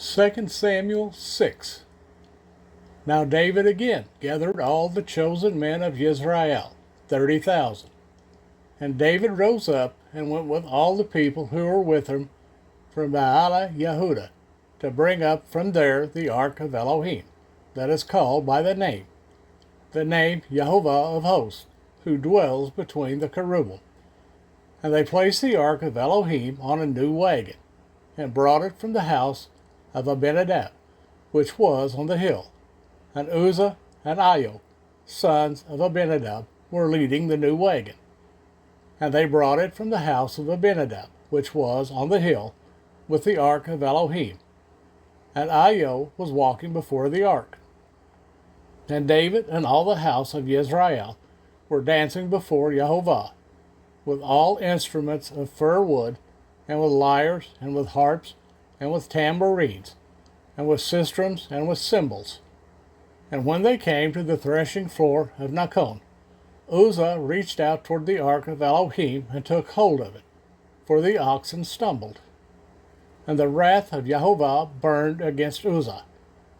2 Samuel 6. Now David again gathered all the chosen men of Israel, 30,000. And David rose up and went with all the people who were with him from Baalah Yehudah, to bring up from there the ark of Elohim, that is called by the name Jehovah of hosts, who dwells between the cherubim. And they placed the ark of Elohim on a new wagon, and brought it from the house of Abinadab, which was on the hill. And Uzzah and Ahio, sons of Abinadab, were leading the new wagon. And they brought it from the house of Abinadab, which was on the hill, with the ark of Elohim. And Ahio was walking before the ark. And David and all the house of Israel were dancing before Jehovah, with all instruments of fir wood, and with lyres, and with harps, and with tambourines, and with sistrums, and with cymbals. And when they came to the threshing floor of Nakon, Uzzah reached out toward the ark of Elohim and took hold of it, for the oxen stumbled. And the wrath of Jehovah burned against Uzzah,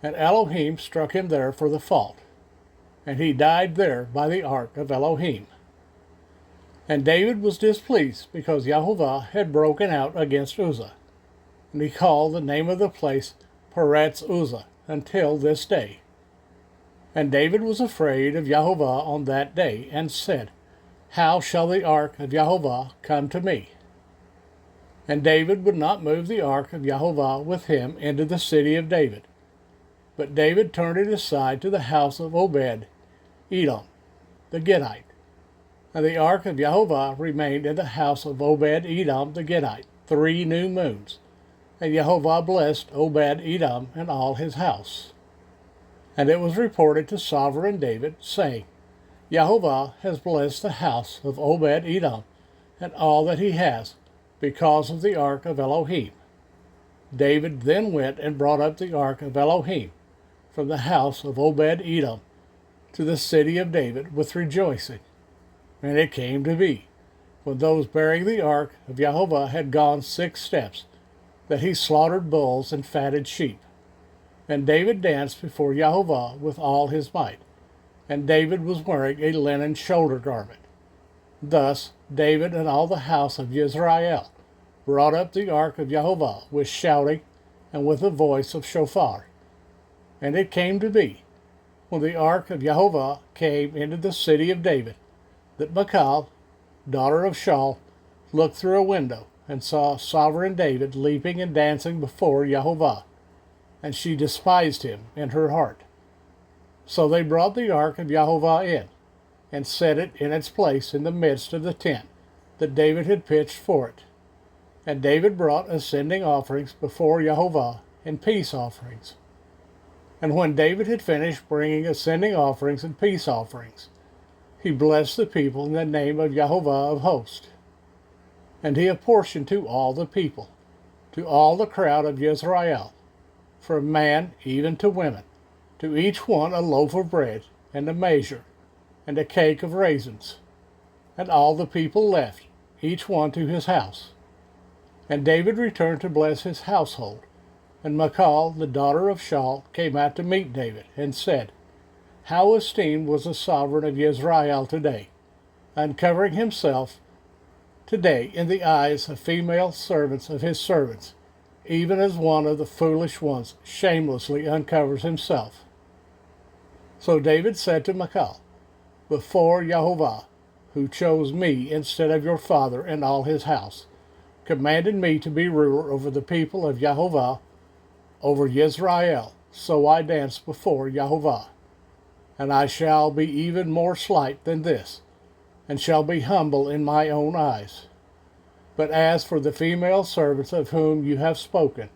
and Elohim struck him there for the fault. And he died there by the ark of Elohim. And David was displeased because Jehovah had broken out against Uzzah. And he called the name of the place Peretz Uzzah until this day. And David was afraid of Jehovah on that day, and said, How shall the ark of Jehovah come to me? And David would not move the ark of Jehovah with him into the city of David. But David turned it aside to the house of Obed Edom, the Gittite. And the ark of Jehovah remained in the house of Obed Edom the Gittite 3 new moons. And Jehovah blessed Obed Edom and all his house. And it was reported to sovereign David, saying, Jehovah has blessed the house of Obed Edom and all that he has, because of the ark of Elohim. David then went and brought up the ark of Elohim from the house of Obed Edom to the city of David with rejoicing. And it came to be, when those bearing the ark of Jehovah had gone 6 steps, that he slaughtered bulls and fatted sheep. And David danced before Jehovah with all his might. And David was wearing a linen shoulder garment. Thus David and all the house of Israel brought up the ark of Jehovah with shouting and with the voice of shofar. And it came to be, when the ark of Jehovah came into the city of David, that Michal, daughter of Shaul, looked through a window and saw sovereign David leaping and dancing before Jehovah, and she despised him in her heart. So they brought the ark of Jehovah in, and set it in its place in the midst of the tent that David had pitched for it. And David brought ascending offerings before Jehovah and peace offerings. And when David had finished bringing ascending offerings and peace offerings, he blessed the people in the name of Jehovah of hosts. And he apportioned to all the people, to all the crowd of Israel, from man even to women, to each one a loaf of bread, and a measure, and a cake of raisins. And all the people left, each one to his house. And David returned to bless his household. And Michal, the daughter of Shaul, came out to meet David, and said, How esteemed was the sovereign of Israel today, uncovering himself today in the eyes of female servants of his servants, even as one of the foolish ones shamelessly uncovers himself. So David said to Michal, Before Jehovah, who chose me instead of your father and all his house, commanded me to be ruler over the people of Jehovah, over Israel, so I dance before Jehovah. And I shall be even more slight than this, and shall be humble in my own eyes. But as for the female servants of whom you have spoken,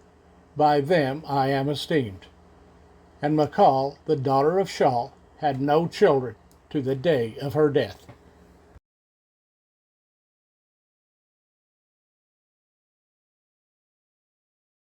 by them I am esteemed. And Michal, the daughter of Shaul, had no children to the day of her death.